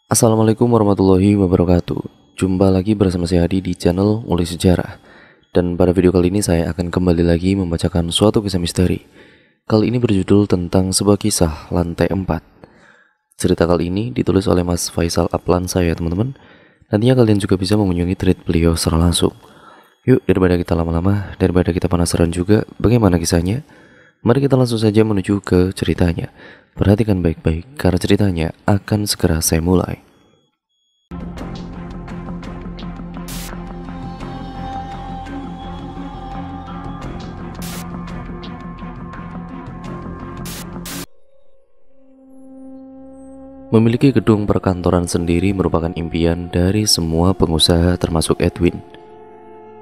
Assalamualaikum warahmatullahi wabarakatuh. Jumpa lagi bersama saya Hadi di channel Ngulik Sejarah. Dan pada video kali ini saya akan kembali lagi membacakan suatu kisah misteri. Kali ini berjudul tentang sebuah kisah lantai 4. Cerita kali ini ditulis oleh Mas Faisal Aplansa ya teman-teman. Nantinya kalian juga bisa mengunjungi tweet beliau secara langsung. Yuk, daripada kita lama-lama, daripada kita penasaran juga bagaimana kisahnya, mari kita langsung saja menuju ke ceritanya. Perhatikan baik-baik karena ceritanya akan segera saya mulai. Memiliki gedung perkantoran sendiri merupakan impian dari semua pengusaha termasuk Edwin.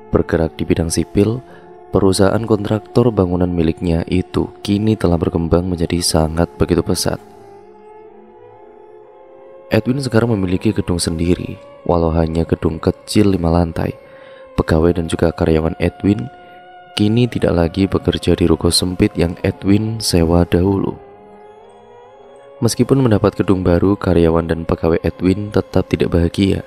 Bergerak di bidang sipil, perusahaan kontraktor bangunan miliknya itu kini telah berkembang menjadi sangat begitu pesat. Edwin sekarang memiliki gedung sendiri, walau hanya gedung kecil 5 lantai. Pegawai dan juga karyawan Edwin kini tidak lagi bekerja di ruko sempit yang Edwin sewa dahulu. Meskipun mendapat gedung baru, karyawan dan pegawai Edwin tetap tidak bahagia.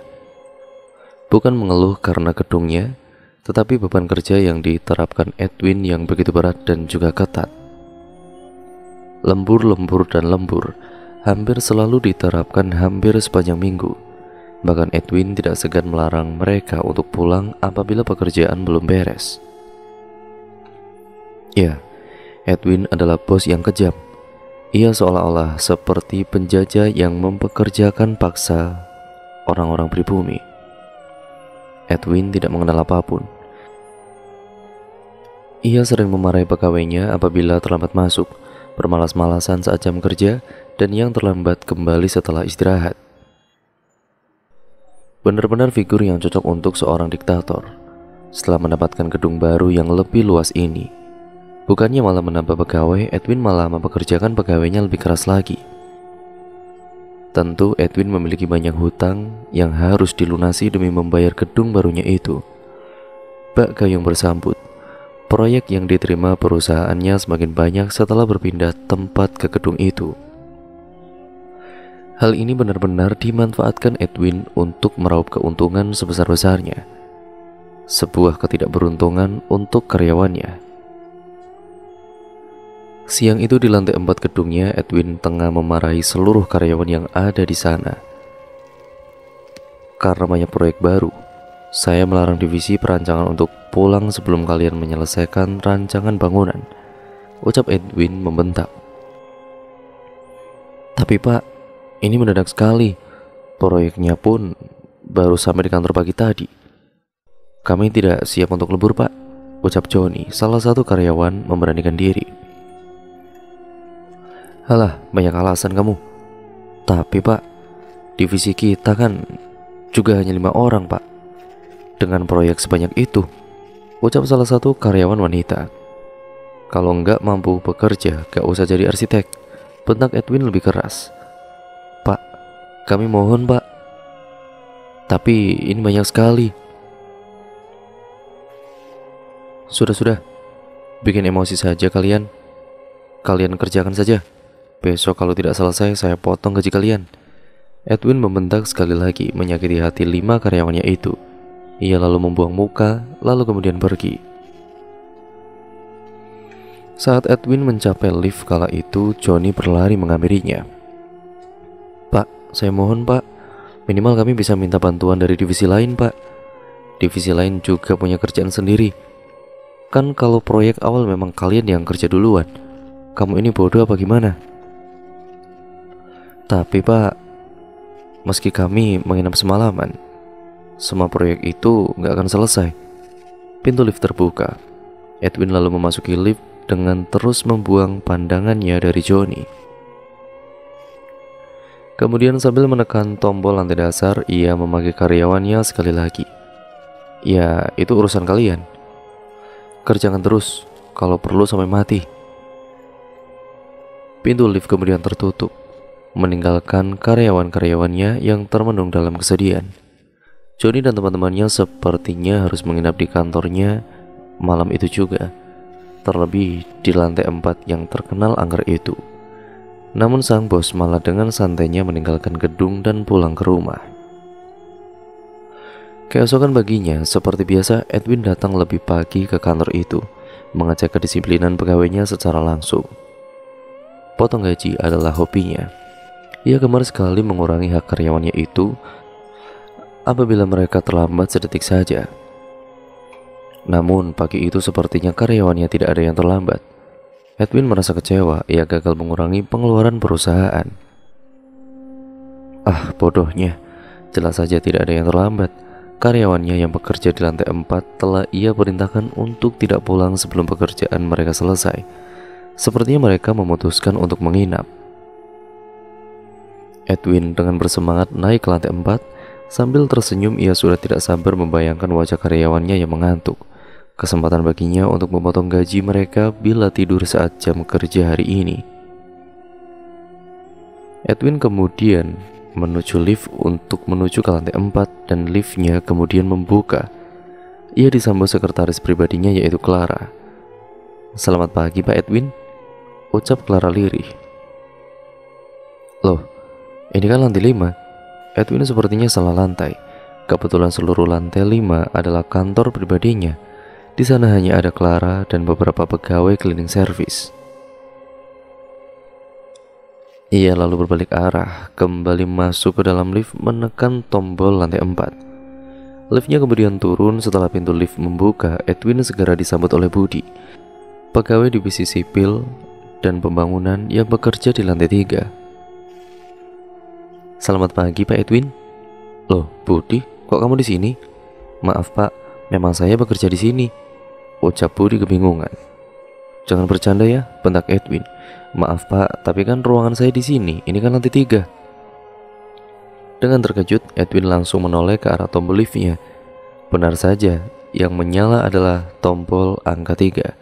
Bukan mengeluh karena gedungnya, tetapi beban kerja yang diterapkan Edwin yang begitu berat dan juga ketat. Lembur hampir selalu diterapkan hampir sepanjang minggu. Bahkan Edwin tidak segan melarang mereka untuk pulang apabila pekerjaan belum beres. Ya, Edwin adalah bos yang kejam. Ia seolah-olah seperti penjajah yang mempekerjakan paksa orang-orang pribumi. Edwin tidak mengenal apapun. Ia sering memarahi pegawainya apabila terlambat masuk, bermalas-malasan saat jam kerja, dan yang terlambat kembali setelah istirahat. Benar-benar figur yang cocok untuk seorang diktator. Setelah mendapatkan gedung baru yang lebih luas ini, bukannya malah menambah pegawai, Edwin malah mempekerjakan pegawainya lebih keras lagi. Tentu Edwin memiliki banyak hutang yang harus dilunasi demi membayar gedung barunya itu. Bak gayung bersambut, proyek yang diterima perusahaannya semakin banyak setelah berpindah tempat ke gedung itu. Hal ini benar-benar dimanfaatkan Edwin untuk meraup keuntungan sebesar-besarnya. Sebuah ketidakberuntungan untuk karyawannya. Siang itu di lantai 4 gedungnya, Edwin tengah memarahi seluruh karyawan yang ada di sana. Karena banyak proyek baru, saya melarang divisi perancangan untuk pulang sebelum kalian menyelesaikan rancangan bangunan, ucap Edwin membentak. Tapi Pak, ini mendadak sekali. Proyeknya pun baru sampai di kantor pagi tadi. Kami tidak siap untuk lembur Pak, ucap Johnny, salah satu karyawan memberanikan diri. Halah, banyak alasan kamu. Tapi Pak, divisi kita kan juga hanya 5 orang Pak. Dengan proyek sebanyak itu, ucap salah satu karyawan wanita. Kalau enggak mampu bekerja, gak usah jadi arsitek, bentak Edwin lebih keras. Pak, kami mohon Pak. Tapi ini banyak sekali. Sudah, bikin emosi saja kalian. Kalian kerjakan saja. Besok kalau tidak selesai, saya potong gaji kalian. Edwin membentak sekali lagi, menyakiti hati 5 karyawannya itu. Ia lalu membuang muka, lalu kemudian pergi. Saat Edwin mencapai lift kala itu, Johnny berlari menghampirinya. Pak, saya mohon Pak, minimal kami bisa minta bantuan dari divisi lain Pak. Divisi lain juga punya kerjaan sendiri. Kan kalau proyek awal memang kalian yang kerja duluan. Kamu ini bodoh apa gimana? Tapi Pak, meski kami menginap semalaman, semua proyek itu gak akan selesai. Pintu lift terbuka. Edwin lalu memasuki lift dengan terus membuang pandangannya dari Johnny. Kemudian sambil menekan tombol lantai dasar, ia memanggil karyawannya sekali lagi. Ya, itu urusan kalian. Kerjakan terus, kalau perlu sampai mati. Pintu lift kemudian tertutup, meninggalkan karyawan-karyawannya yang termenung dalam kesedihan. Johnny dan teman-temannya sepertinya harus menginap di kantornya malam itu juga, terlebih di lantai 4 yang terkenal angker itu. Namun sang bos malah dengan santainya meninggalkan gedung dan pulang ke rumah. Keesokan baginya, seperti biasa, Edwin datang lebih pagi ke kantor itu, mengecek kedisiplinan pegawainya secara langsung. Potong gaji adalah hobinya. Ia gemar sekali mengurangi hak karyawannya itu apabila mereka terlambat sedetik saja. Namun pagi itu sepertinya karyawannya tidak ada yang terlambat. Edwin merasa kecewa, ia gagal mengurangi pengeluaran perusahaan. Ah, bodohnya, jelas saja tidak ada yang terlambat. Karyawannya yang bekerja di lantai 4 telah ia perintahkan untuk tidak pulang sebelum pekerjaan mereka selesai. Sepertinya mereka memutuskan untuk menginap. Edwin dengan bersemangat naik ke lantai 4. Sambil tersenyum, ia sudah tidak sabar membayangkan wajah karyawannya yang mengantuk. Kesempatan baginya untuk memotong gaji mereka bila tidur saat jam kerja hari ini. Edwin kemudian menuju lift untuk menuju ke lantai 4 dan liftnya kemudian membuka. Ia disambut sekretaris pribadinya yaitu Clara. "Selamat pagi Pak Edwin," ucap Clara lirih. "Loh, ini kan lantai 5. Edwin sepertinya salah lantai. Kebetulan seluruh lantai 5 adalah kantor pribadinya. Di sana hanya ada Clara dan beberapa pegawai cleaning service. Ia lalu berbalik arah, kembali masuk ke dalam lift, menekan tombol lantai 4. Liftnya kemudian turun. Setelah pintu lift membuka, Edwin segera disambut oleh Budi, pegawai divisi sipil dan pembangunan yang bekerja di lantai 3. "Selamat pagi Pak Edwin." "Loh, Budi, kok kamu di sini?" "Maaf Pak, memang saya bekerja di sini," ucap Budi kebingungan. "Jangan bercanda ya," bentak Edwin. "Maaf Pak, tapi kan ruangan saya di sini. Ini kan lantai 3." Dengan terkejut, Edwin langsung menoleh ke arah tombol liftnya. Benar saja, yang menyala adalah tombol angka 3.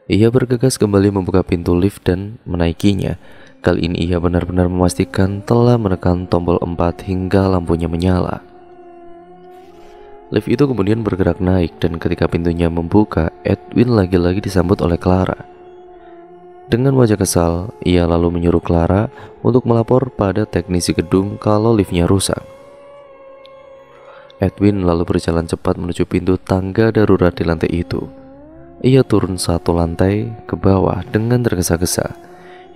Ia bergegas kembali membuka pintu lift dan menaikinya. Kali ini ia benar-benar memastikan telah menekan tombol 4 hingga lampunya menyala. Lift itu kemudian bergerak naik dan ketika pintunya membuka, Edwin lagi-lagi disambut oleh Clara. Dengan wajah kesal, ia lalu menyuruh Clara untuk melapor pada teknisi gedung kalau liftnya rusak. Edwin lalu berjalan cepat menuju pintu tangga darurat di lantai itu. Ia turun 1 lantai ke bawah dengan tergesa-gesa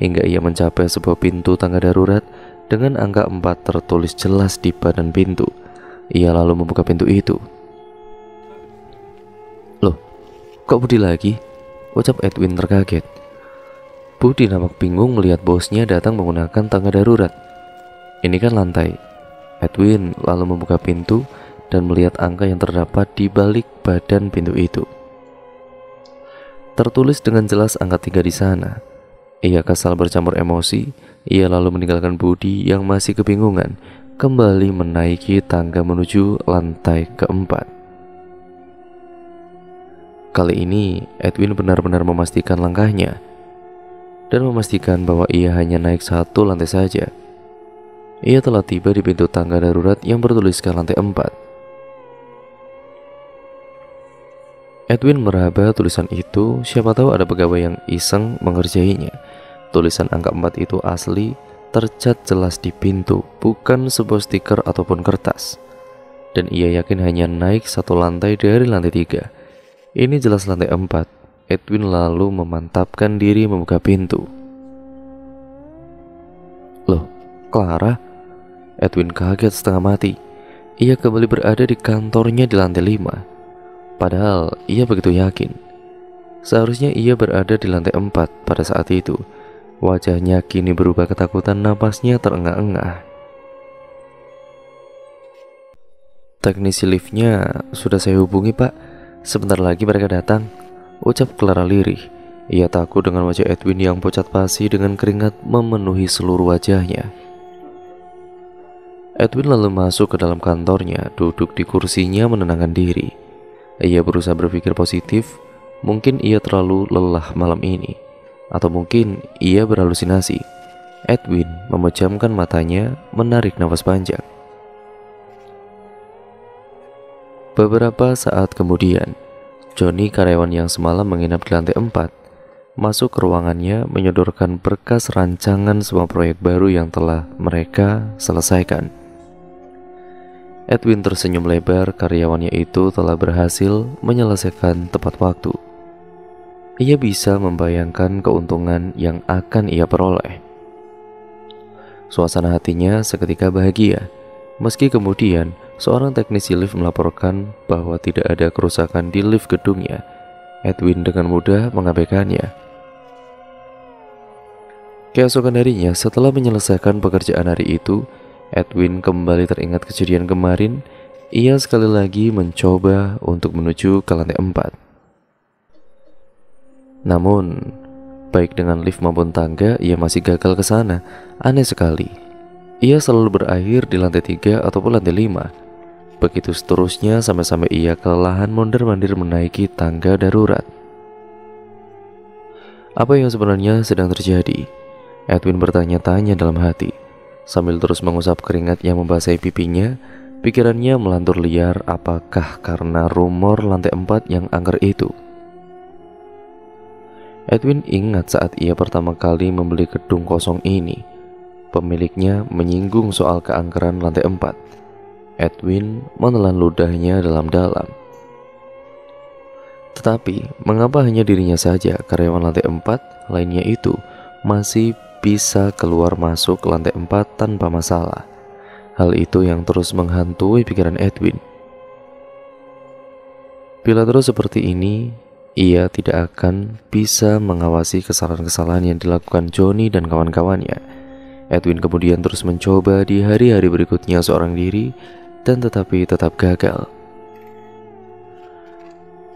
hingga ia mencapai sebuah pintu tangga darurat dengan angka 4 tertulis jelas di badan pintu. Ia lalu membuka pintu itu. "Loh, kok Budi lagi?" ucap Edwin terkaget. Budi nampak bingung melihat bosnya datang menggunakan tangga darurat. "Ini kan lantai." Edwin lalu membuka pintu dan melihat angka yang terdapat di balik badan pintu itu. Tertulis dengan jelas angka 3 di sana. Ia kesal bercampur emosi. Ia lalu meninggalkan Budi yang masih kebingungan, kembali menaiki tangga menuju lantai keempat. Kali ini Edwin benar-benar memastikan langkahnya dan memastikan bahwa ia hanya naik 1 lantai saja. Ia telah tiba di pintu tangga darurat yang bertuliskan lantai 4. Edwin meraba tulisan itu, siapa tahu ada pegawai yang iseng mengerjainya. Tulisan angka 4 itu asli, tercat jelas di pintu, bukan sebuah stiker ataupun kertas. Dan ia yakin hanya naik 1 lantai dari lantai 3. Ini jelas lantai 4. Edwin lalu memantapkan diri membuka pintu. "Loh, Clara?" Edwin kaget setengah mati. Ia kembali berada di kantornya di lantai 5. Padahal ia begitu yakin. Seharusnya ia berada di lantai 4 pada saat itu. Wajahnya kini berubah ketakutan, napasnya terengah-engah. "Teknisi liftnya sudah saya hubungi Pak. Sebentar lagi mereka datang," ucap Clara lirih. Ia takut dengan wajah Edwin yang pucat pasi dengan keringat memenuhi seluruh wajahnya. Edwin lalu masuk ke dalam kantornya, duduk di kursinya menenangkan diri. Ia berusaha berpikir positif. Mungkin ia terlalu lelah malam ini, atau mungkin ia berhalusinasi. Edwin memejamkan matanya, menarik nafas panjang. Beberapa saat kemudian, Johnny, karyawan yang semalam menginap di lantai 4, masuk ke ruangannya menyodorkan berkas rancangan semua proyek baru yang telah mereka selesaikan. Edwin tersenyum lebar, karyawannya itu telah berhasil menyelesaikan tepat waktu. Ia bisa membayangkan keuntungan yang akan ia peroleh. Suasana hatinya seketika bahagia, meski kemudian seorang teknisi lift melaporkan bahwa tidak ada kerusakan di lift gedungnya. Edwin dengan mudah mengabaikannya. Keesokan harinya, setelah menyelesaikan pekerjaan hari itu, Edwin kembali teringat kejadian kemarin. Ia sekali lagi mencoba untuk menuju ke lantai 4. Namun, baik dengan lift maupun tangga, ia masih gagal ke sana. Aneh sekali. Ia selalu berakhir di lantai 3 ataupun lantai 5. Begitu seterusnya sampai-sampai ia kelelahan mondar-mandir menaiki tangga darurat. Apa yang sebenarnya sedang terjadi? Edwin bertanya-tanya dalam hati. Sambil terus mengusap keringat yang membasahi pipinya, pikirannya melantur liar, apakah karena rumor lantai 4 yang angker itu? Edwin ingat saat ia pertama kali membeli gedung kosong ini, pemiliknya menyinggung soal keangkeran lantai 4. Edwin menelan ludahnya dalam-dalam. Tetapi, mengapa hanya dirinya saja, karyawan lantai 4 lainnya itu, masih bisa keluar masuk ke lantai 4 tanpa masalah? Hal itu yang terus menghantui pikiran Edwin. Bila terus seperti ini, ia tidak akan bisa mengawasi kesalahan-kesalahan yang dilakukan Johnny dan kawan-kawannya. Edwin kemudian terus mencoba di hari-hari berikutnya seorang diri, dan tetapi tetap gagal.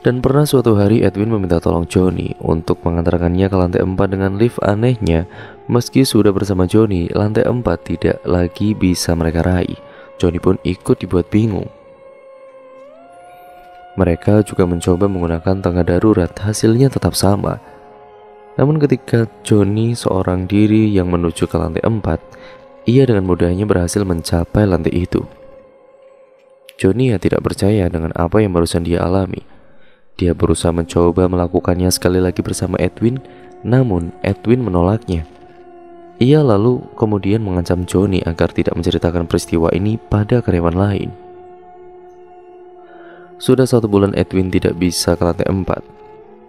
Dan pernah suatu hari Edwin meminta tolong Johnny untuk mengantarkannya ke lantai 4 dengan lift. Anehnya, meski sudah bersama Johnny, lantai 4 tidak lagi bisa mereka raih. Johnny pun ikut dibuat bingung. Mereka juga mencoba menggunakan tangga darurat, hasilnya tetap sama. Namun ketika Johnny seorang diri yang menuju ke lantai 4, ia dengan mudahnya berhasil mencapai lantai itu. Johnny tidak percaya dengan apa yang barusan dia alami. Dia berusaha mencoba melakukannya sekali lagi bersama Edwin, namun Edwin menolaknya. Ia lalu kemudian mengancam Johnny agar tidak menceritakan peristiwa ini pada karyawan lain. Sudah 1 bulan Edwin tidak bisa ke lantai 4,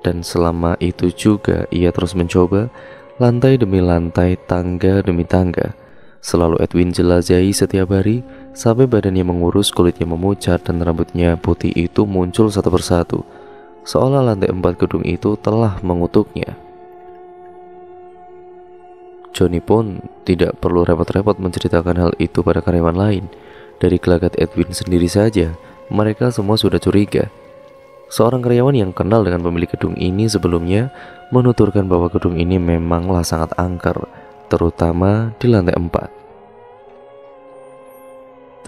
dan selama itu juga ia terus mencoba lantai demi lantai, tangga demi tangga. Selalu Edwin jelajahi setiap hari, sampai badannya mengurus, kulitnya memucat, dan rambutnya putih itu muncul satu persatu, seolah lantai 4 gedung itu telah mengutuknya. Johnny pun tidak perlu repot-repot menceritakan hal itu pada karyawan lain. Dari gelagat Edwin sendiri saja, mereka semua sudah curiga. Seorang karyawan yang kenal dengan pemilik gedung ini sebelumnya menuturkan bahwa gedung ini memanglah sangat angker, terutama di lantai 4.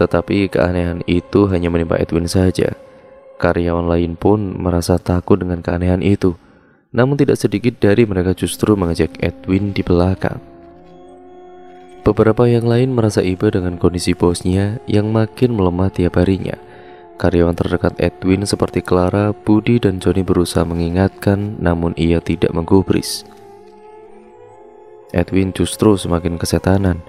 Tetapi keanehan itu hanya menimpa Edwin saja. Karyawan lain pun merasa takut dengan keanehan itu. Namun tidak sedikit dari mereka justru mengejek Edwin di belakang. Beberapa yang lain merasa iba dengan kondisi bosnya yang makin melemah tiap harinya. Karyawan terdekat Edwin seperti Clara, Budi, dan Johnny berusaha mengingatkan, namun ia tidak menggubris. Edwin justru semakin kesetanan.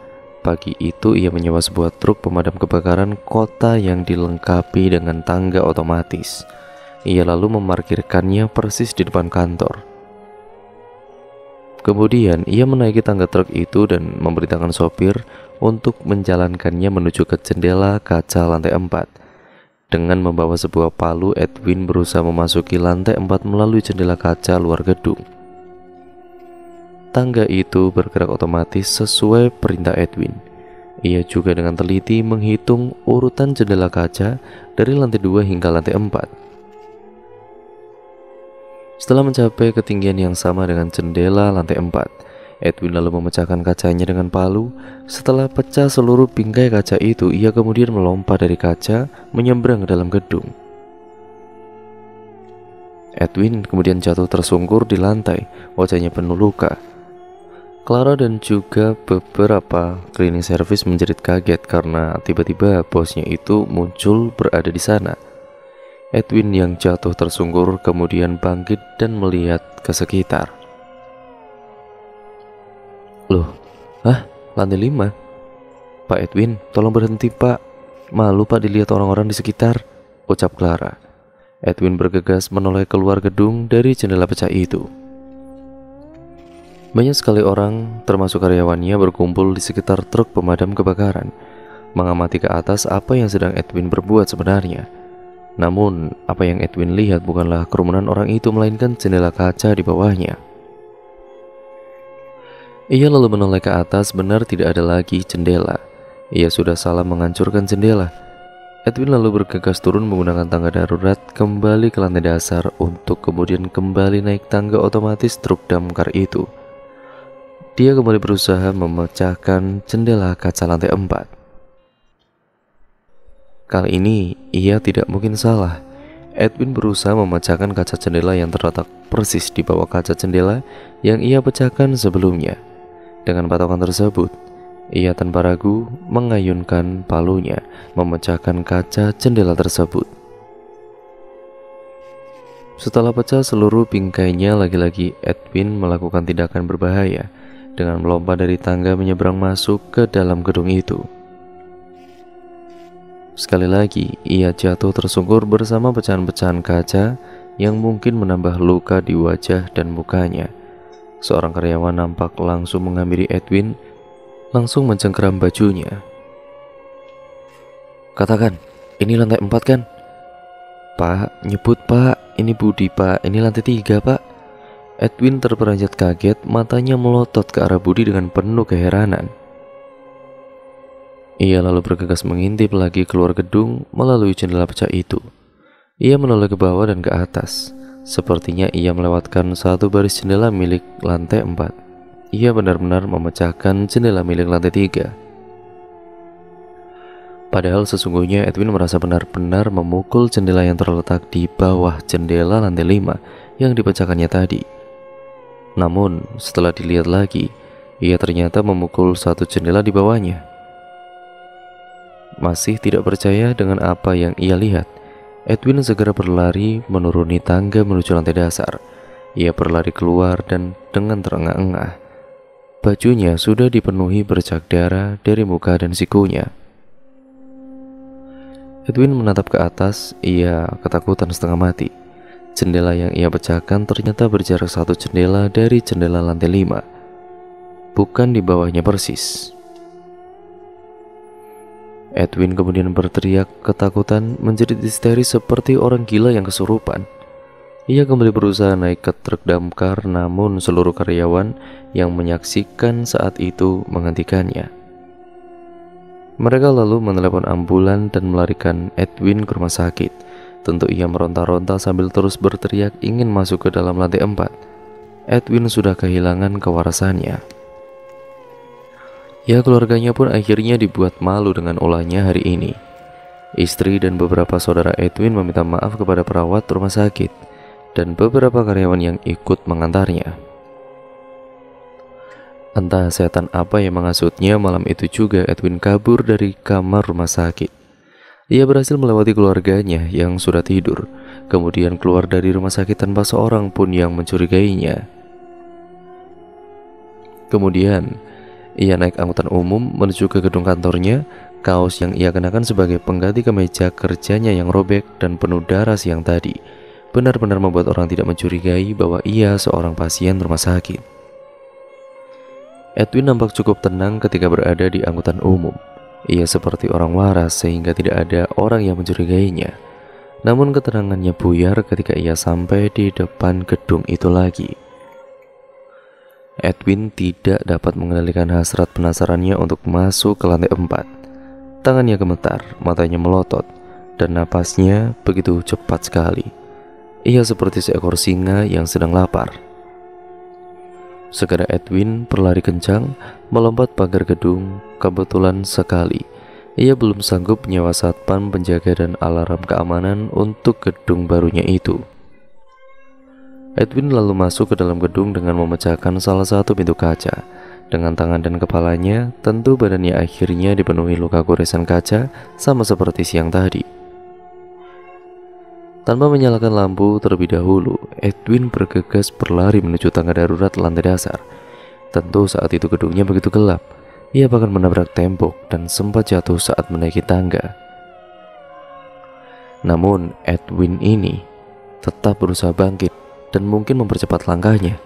Pagi itu ia menyewa sebuah truk pemadam kebakaran kota yang dilengkapi dengan tangga otomatis. Ia lalu memarkirkannya persis di depan kantor. Kemudian ia menaiki tangga truk itu dan memberitakan sopir untuk menjalankannya menuju ke jendela kaca lantai 4. Dengan membawa sebuah palu, Edwin berusaha memasuki lantai 4 melalui jendela kaca luar gedung. Tangga itu bergerak otomatis sesuai perintah Edwin. Ia juga dengan teliti menghitung urutan jendela kaca dari lantai 2 hingga lantai 4. Setelah mencapai ketinggian yang sama dengan jendela lantai 4, Edwin lalu memecahkan kacanya dengan palu. Setelah pecah seluruh bingkai kaca itu, ia kemudian melompat dari kaca menyeberang ke dalam gedung. Edwin kemudian jatuh tersungkur di lantai, wajahnya penuh luka. Clara dan juga beberapa cleaning service menjerit kaget karena tiba-tiba bosnya itu muncul berada di sana. Edwin yang jatuh tersungkur kemudian bangkit dan melihat ke sekitar. Loh, hah? Lantai 5? Pak Edwin, tolong berhenti pak. Malu pak dilihat orang-orang di sekitar, ucap Clara. Edwin bergegas menoleh keluar gedung dari jendela pecah itu. Banyak sekali orang, termasuk karyawannya, berkumpul di sekitar truk pemadam kebakaran, mengamati ke atas apa yang sedang Edwin berbuat sebenarnya. Namun, apa yang Edwin lihat bukanlah kerumunan orang itu, melainkan jendela kaca di bawahnya. Ia lalu menoleh ke atas, benar tidak ada lagi jendela. Ia sudah salah menghancurkan jendela. Edwin lalu bergegas turun menggunakan tangga darurat kembali ke lantai dasar untuk kemudian kembali naik tangga otomatis truk damkar itu. Dia kembali berusaha memecahkan jendela kaca lantai 4. Kali ini ia tidak mungkin salah. Edwin berusaha memecahkan kaca jendela yang terletak persis di bawah kaca jendela yang ia pecahkan sebelumnya. Dengan patokan tersebut, ia tanpa ragu mengayunkan palunya memecahkan kaca jendela tersebut. Setelah pecah seluruh bingkainya, lagi-lagi Edwin melakukan tindakan berbahaya dengan melompat dari tangga menyeberang masuk ke dalam gedung itu. Sekali lagi, ia jatuh tersungkur bersama pecahan-pecahan kaca yang mungkin menambah luka di wajah dan mukanya. Seorang karyawan nampak langsung menghampiri Edwin, langsung mencengkeram bajunya. Katakan, ini lantai 4 kan? Pak, nyebut pak, ini Budi pak, ini lantai 3 pak. Edwin terperanjat kaget, matanya melotot ke arah Budi dengan penuh keheranan. Ia lalu bergegas mengintip lagi keluar gedung melalui jendela pecah itu. Ia menoleh ke bawah dan ke atas. Sepertinya ia melewatkan satu baris jendela milik lantai 4. Ia benar-benar memecahkan jendela milik lantai 3. Padahal sesungguhnya Edwin merasa benar-benar memukul jendela yang terletak di bawah jendela lantai 5 yang dipecahkannya tadi. Namun setelah dilihat lagi, ia ternyata memukul satu jendela di bawahnya. Masih tidak percaya dengan apa yang ia lihat, Edwin segera berlari menuruni tangga menuju lantai dasar. Ia berlari keluar dan dengan terengah-engah. Bajunya sudah dipenuhi bercak darah dari muka dan sikunya. Edwin menatap ke atas, ia ketakutan setengah mati. Jendela yang ia pecahkan ternyata berjarak satu jendela dari jendela lantai 5. Bukan di bawahnya persis. Edwin kemudian berteriak ketakutan, menjerit histeris seperti orang gila yang kesurupan. Ia kembali berusaha naik ke truk damkar, namun seluruh karyawan yang menyaksikan saat itu menghentikannya. Mereka lalu menelepon ambulan dan melarikan Edwin ke rumah sakit. Tentu ia meronta-ronta sambil terus berteriak ingin masuk ke dalam lantai 4. Edwin sudah kehilangan kewarasannya. Ya, keluarganya pun akhirnya dibuat malu dengan ulahnya hari ini. Istri dan beberapa saudara Edwin meminta maaf kepada perawat rumah sakit dan beberapa karyawan yang ikut mengantarnya. Entah setan apa yang menghasutnya, malam itu juga Edwin kabur dari kamar rumah sakit. Ia berhasil melewati keluarganya yang sudah tidur, kemudian keluar dari rumah sakit tanpa seorang pun yang mencurigainya. Kemudian, ia naik angkutan umum menuju ke gedung kantornya. Kaos yang ia kenakan sebagai pengganti kemeja kerjanya yang robek dan penuh darah siang tadi benar-benar membuat orang tidak mencurigai bahwa ia seorang pasien rumah sakit. Edwin nampak cukup tenang ketika berada di angkutan umum. Ia seperti orang waras sehingga tidak ada orang yang mencurigainya. Namun ketenangannya buyar ketika ia sampai di depan gedung itu lagi. Edwin tidak dapat mengendalikan hasrat penasarannya untuk masuk ke lantai 4. Tangannya gemetar, matanya melotot, dan napasnya begitu cepat sekali. Ia seperti seekor singa yang sedang lapar. Segera Edwin berlari kencang, melompat pagar gedung. Kebetulan sekali, ia belum sanggup menyewa satpam penjaga dan alarm keamanan untuk gedung barunya itu. Edwin lalu masuk ke dalam gedung dengan memecahkan salah satu pintu kaca. Dengan tangan dan kepalanya, tentu badannya akhirnya dipenuhi luka goresan kaca sama seperti siang tadi. Tanpa menyalakan lampu terlebih dahulu, Edwin bergegas berlari menuju tangga darurat lantai dasar. Tentu saat itu gedungnya begitu gelap. Ia bahkan menabrak tembok dan sempat jatuh saat menaiki tangga. Namun Edwin ini tetap berusaha bangkit dan mungkin mempercepat langkahnya.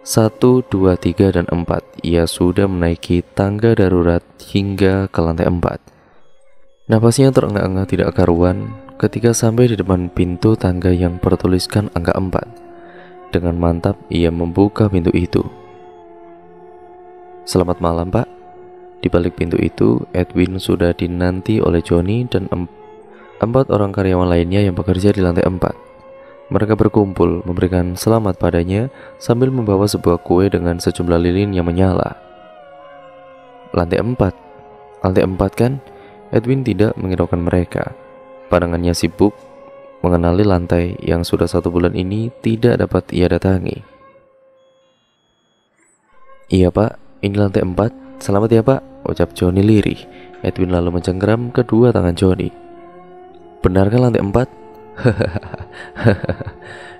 1, 2, 3, dan 4. Ia sudah menaiki tangga darurat hingga ke lantai 4. Napasnya terengah-engah tidak karuan ketika sampai di depan pintu tangga yang bertuliskan angka 4. Dengan mantap ia membuka pintu itu. "Selamat malam, Pak." Di balik pintu itu, Edwin sudah dinanti oleh Johnny dan 4 orang karyawan lainnya yang bekerja di lantai 4. Mereka berkumpul memberikan selamat padanya sambil membawa sebuah kue dengan sejumlah lilin yang menyala. Lantai 4 kan? Edwin tidak menghiraukan mereka. Pandangannya sibuk mengenali lantai yang sudah 1 bulan ini tidak dapat ia datangi. "Iya, Pak, ini lantai 4. Selamat ya, Pak," ucap Johnny lirih. Edwin lalu mencengkeram kedua tangan Johnny. "Benarkah lantai 4?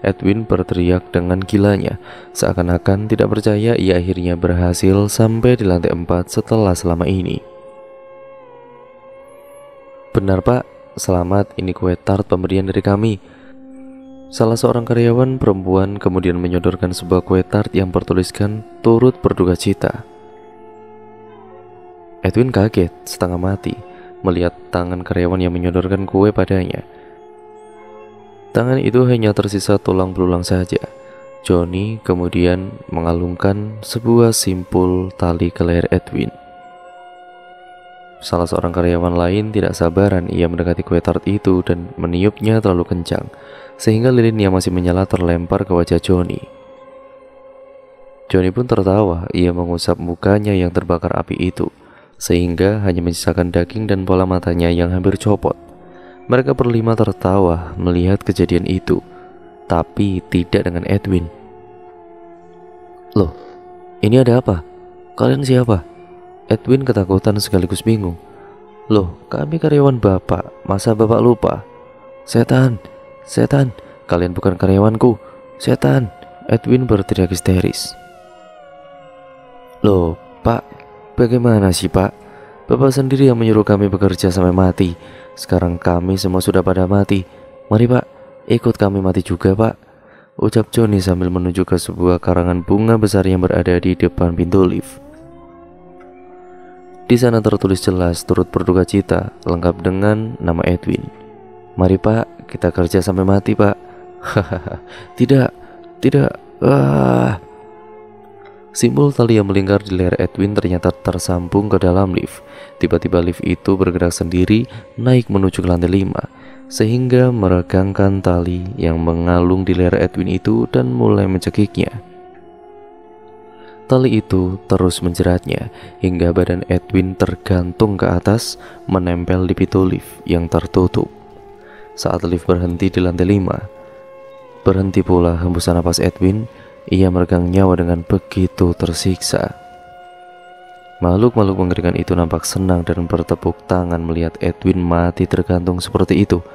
Edwin berteriak dengan gilanya, seakan-akan tidak percaya ia akhirnya berhasil sampai di lantai 4 setelah selama ini. "Benar, Pak, selamat, ini kue tart pemberian dari kami." Salah seorang karyawan perempuan kemudian menyodorkan sebuah kue tart yang bertuliskan "turut berduka cita". Edwin kaget setengah mati melihat tangan karyawan yang menyodorkan kue padanya. Tangan itu hanya tersisa tulang belulang saja. Johnny kemudian mengalungkan sebuah simpul tali ke leher Edwin. Salah seorang karyawan lain tidak sabaran ia mendekati kue tart itu dan meniupnya terlalu kencang, sehingga lilin yang masih menyala terlempar ke wajah Johnny. Johnny pun tertawa, ia mengusap mukanya yang terbakar api itu, sehingga hanya menyisakan daging dan bola matanya yang hampir copot. Mereka berlima tertawa melihat kejadian itu, tapi tidak dengan Edwin. "Loh, ini ada apa? Kalian siapa?" Edwin ketakutan sekaligus bingung. "Loh, kami karyawan Bapak, masa Bapak lupa?" Setan, kalian bukan karyawanku, setan!" Edwin berteriak histeris. "Loh, Pak, bagaimana sih, Pak? Bapak sendiri yang menyuruh kami bekerja sampai mati. Sekarang kami semua sudah pada mati. Mari, Pak, ikut kami mati juga, Pak," ucap Johnny sambil menuju ke sebuah karangan bunga besar yang berada di depan pintu lift. Di sana tertulis jelas "turut berduka cita" lengkap dengan nama Edwin. "Mari, Pak, kita kerja sampai mati, Pak." "Hahaha, tidak. Simbol tali yang melingkar di leher Edwin ternyata tersambung ke dalam lift. Tiba-tiba lift itu bergerak sendiri naik menuju ke lantai 5, sehingga meregangkan tali yang mengalung di leher Edwin itu dan mulai mencekiknya. Tali itu terus menjeratnya hingga badan Edwin tergantung ke atas, menempel di pintu lift yang tertutup. Saat lift berhenti di lantai 5, berhenti pula hembusan napas Edwin. Ia meregang nyawa dengan begitu tersiksa. Makhluk-makhluk mengerikan itu nampak senang dan bertepuk tangan melihat Edwin mati tergantung seperti itu.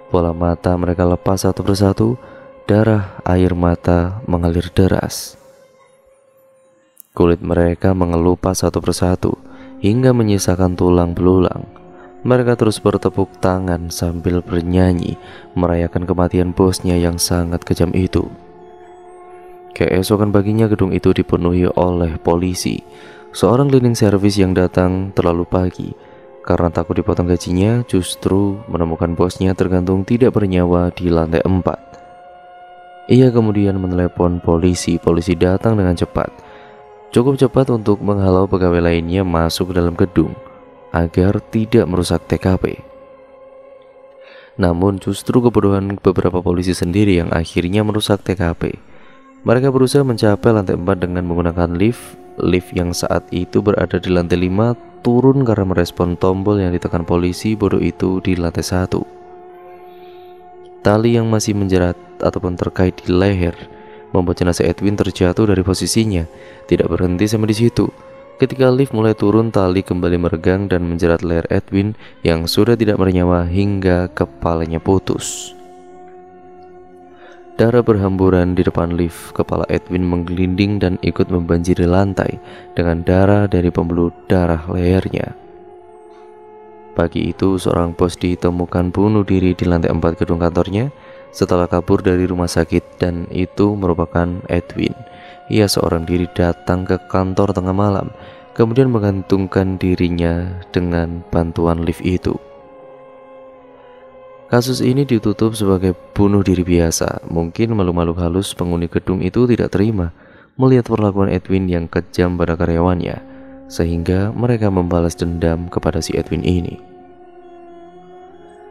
Bola mata mereka lepas satu persatu, darah air mata mengalir deras. Kulit mereka mengelupas satu persatu hingga menyisakan tulang belulang. Mereka terus bertepuk tangan sambil bernyanyi merayakan kematian bosnya yang sangat kejam itu. Keesokan paginya gedung itu dipenuhi oleh polisi. Seorang cleaning service yang datang terlalu pagi karena takut dipotong gajinya justru menemukan bosnya tergantung tidak bernyawa di lantai 4. Ia kemudian menelepon polisi. Polisi datang dengan cepat, cukup cepat untuk menghalau pegawai lainnya masuk ke dalam gedung agar tidak merusak TKP. Namun justru kebodohan beberapa polisi sendiri yang akhirnya merusak TKP. Mereka berusaha mencapai lantai 4 dengan menggunakan lift. Lift yang saat itu berada di lantai 5 turun karena merespon tombol yang ditekan polisi bodoh itu di lantai 1. Tali yang masih menjerat ataupun terkait di leher membuat jenazah Edwin terjatuh dari posisinya. Tidak berhenti sampai di situ. Ketika lift mulai turun, tali kembali meregang dan menjerat leher Edwin yang sudah tidak bernyawa hingga kepalanya putus. Darah berhamburan di depan lift, kepala Edwin menggelinding dan ikut membanjiri lantai dengan darah dari pembuluh darah lehernya. Pagi itu seorang bos ditemukan bunuh diri di lantai 4 gedung kantornya setelah kabur dari rumah sakit, dan itu merupakan Edwin. Ia seorang diri datang ke kantor tengah malam, kemudian menggantungkan dirinya dengan bantuan lift itu. Kasus ini ditutup sebagai bunuh diri biasa. Mungkin makhluk-makhluk halus penghuni gedung itu tidak terima melihat perlakuan Edwin yang kejam pada karyawannya, sehingga mereka membalas dendam kepada si Edwin ini.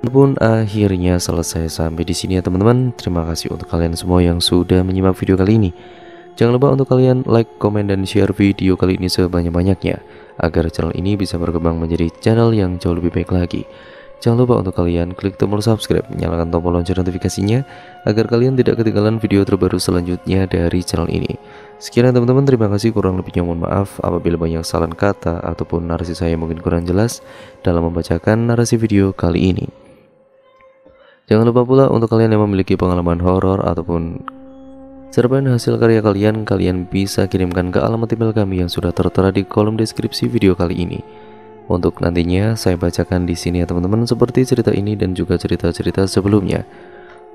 Pun akhirnya selesai sampai di sini ya teman-teman. Terima kasih untuk kalian semua yang sudah menyimak video kali ini. Jangan lupa untuk kalian like, komen, dan share video kali ini sebanyak-banyaknya agar channel ini bisa berkembang menjadi channel yang jauh lebih baik lagi. Jangan lupa untuk kalian klik tombol subscribe, nyalakan tombol lonceng notifikasinya agar kalian tidak ketinggalan video terbaru selanjutnya dari channel ini. Sekian teman-teman, terima kasih, kurang lebihnya mohon maaf apabila banyak salah kata ataupun narasi saya mungkin kurang jelas dalam membacakan narasi video kali ini. Jangan lupa pula untuk kalian yang memiliki pengalaman horor ataupun cerpen hasil karya kalian, kalian bisa kirimkan ke alamat email kami yang sudah tertera di kolom deskripsi video kali ini. Untuk nantinya saya bacakan di sini ya teman-teman, seperti cerita ini dan juga cerita-cerita sebelumnya.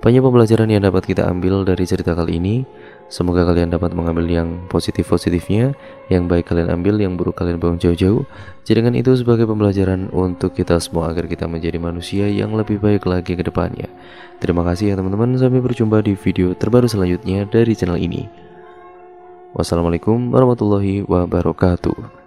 Banyak pembelajaran yang dapat kita ambil dari cerita kali ini. Semoga kalian dapat mengambil yang positif-positifnya, yang baik kalian ambil, yang buruk kalian buang jauh-jauh. Jadikan itu sebagai pembelajaran untuk kita semua agar kita menjadi manusia yang lebih baik lagi ke depannya. Terima kasih ya teman-teman, sampai berjumpa di video terbaru selanjutnya dari channel ini. Wassalamualaikum warahmatullahi wabarakatuh.